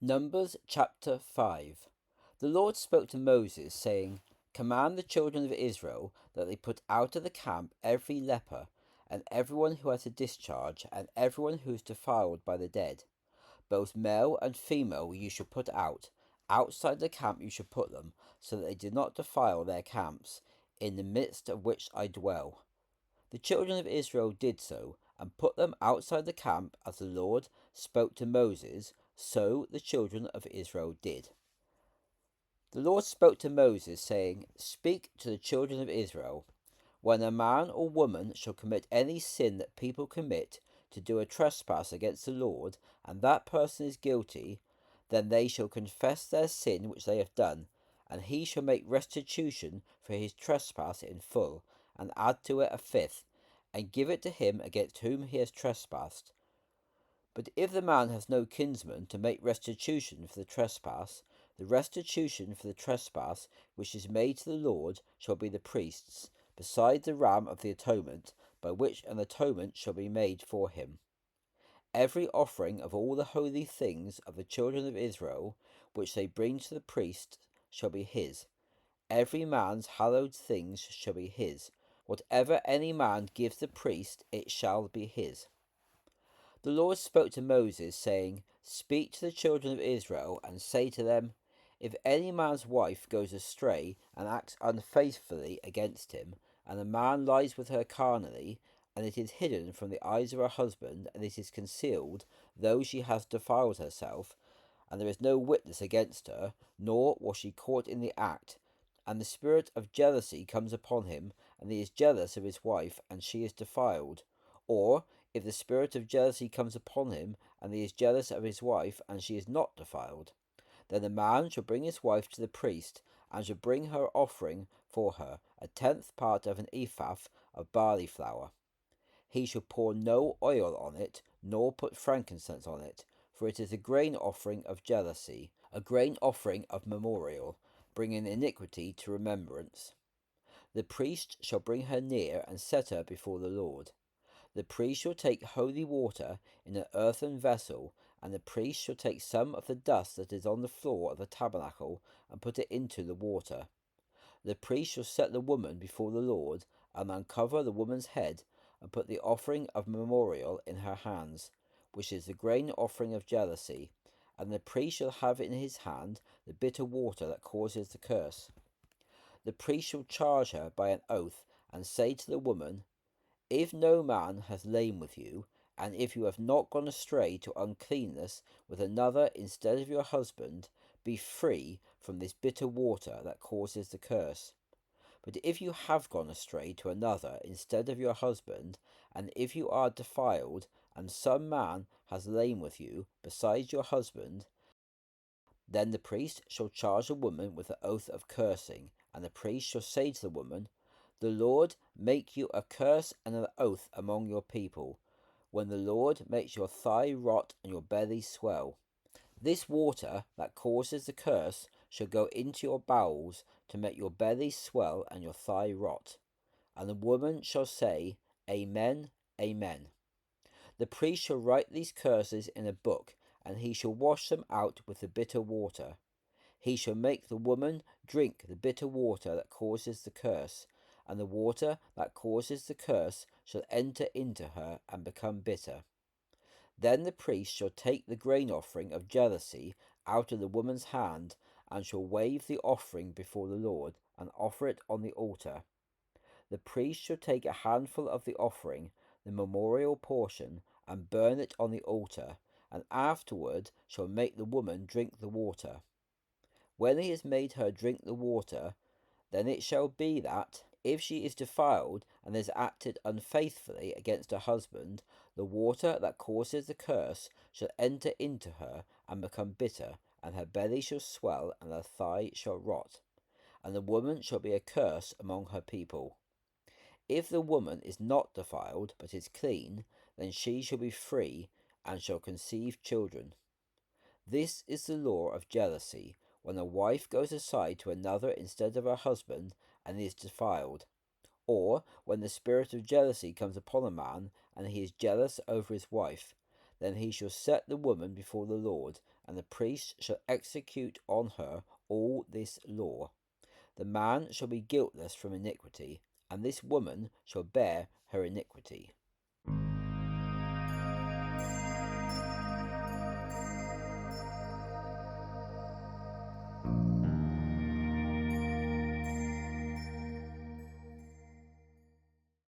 Numbers chapter 5. The Lord spoke to Moses, saying, Command the children of Israel that they put out of the camp every leper, and everyone who has a discharge, and everyone who is defiled by the dead. Both male and female you shall put out. Outside the camp you shall put them, so that they do not defile their camps, in the midst of which I dwell. The children of Israel did so, and put them outside the camp, as the Lord spoke to Moses, so the children of Israel did. The Lord spoke to Moses, saying, Speak to the children of Israel. When a man or woman shall commit any sin that people commit, to do a trespass against the Lord, and that person is guilty, then they shall confess their sin which they have done, and he shall make restitution for his trespass in full, and add to it a fifth, and give it to him against whom he has trespassed. But if the man has no kinsman to make restitution for the trespass, the restitution for the trespass which is made to the Lord shall be the priest's, beside the ram of the atonement, by which an atonement shall be made for him. Every offering of all the holy things of the children of Israel, which they bring to the priest, shall be his. Every man's hallowed things shall be his. Whatever any man gives the priest, it shall be his. The Lord spoke to Moses, saying, Speak to the children of Israel, and say to them, If any man's wife goes astray, and acts unfaithfully against him, and a man lies with her carnally, and it is hidden from the eyes of her husband, and it is concealed, though she has defiled herself, and there is no witness against her, nor was she caught in the act, and the spirit of jealousy comes upon him, and he is jealous of his wife, and she is defiled. Or, if the spirit of jealousy comes upon him, and he is jealous of his wife, and she is not defiled, then the man shall bring his wife to the priest, and shall bring her offering for her, 1/10 part of an ephah of barley flour. He shall pour no oil on it, nor put frankincense on it, for it is a grain offering of jealousy, a grain offering of memorial, bringing iniquity to remembrance. The priest shall bring her near, and set her before the Lord. The priest shall take holy water in an earthen vessel, and the priest shall take some of the dust that is on the floor of the tabernacle, and put it into the water. The priest shall set the woman before the Lord, and uncover the woman's head, and put the offering of memorial in her hands, which is the grain offering of jealousy, and the priest shall have in his hand the bitter water that causes the curse. The priest shall charge her by an oath, and say to the woman, If no man has lain with you, and if you have not gone astray to uncleanness with another instead of your husband, be free from this bitter water that causes the curse. But if you have gone astray to another instead of your husband, and if you are defiled, and some man has lain with you besides your husband, then the priest shall charge the woman with the oath of cursing, and the priest shall say to the woman, The Lord make you a curse and an oath among your people, when the Lord makes your thigh rot and your belly swell. This water that causes the curse shall go into your bowels to make your belly swell and your thigh rot. And the woman shall say, Amen, Amen. The priest shall write these curses in a book, and he shall wash them out with the bitter water. He shall make the woman drink the bitter water that causes the curse, and the water that causes the curse shall enter into her and become bitter. Then the priest shall take the grain offering of jealousy out of the woman's hand, and shall wave the offering before the Lord, and offer it on the altar. The priest shall take a handful of the offering, the memorial portion, and burn it on the altar, and afterward shall make the woman drink the water. When he has made her drink the water, then it shall be that, if she is defiled and has acted unfaithfully against her husband, the water that causes the curse shall enter into her and become bitter, and her belly shall swell, and her thigh shall rot, and the woman shall be a curse among her people. If the woman is not defiled, but is clean, then she shall be free, and shall conceive children. This is the law of jealousy, when a wife goes aside to another instead of her husband, and is defiled, or when the spirit of jealousy comes upon a man, and he is jealous over his wife, then he shall set the woman before the Lord, and the priest shall execute on her all this law. The man shall be guiltless from iniquity, and this woman shall bear her iniquity.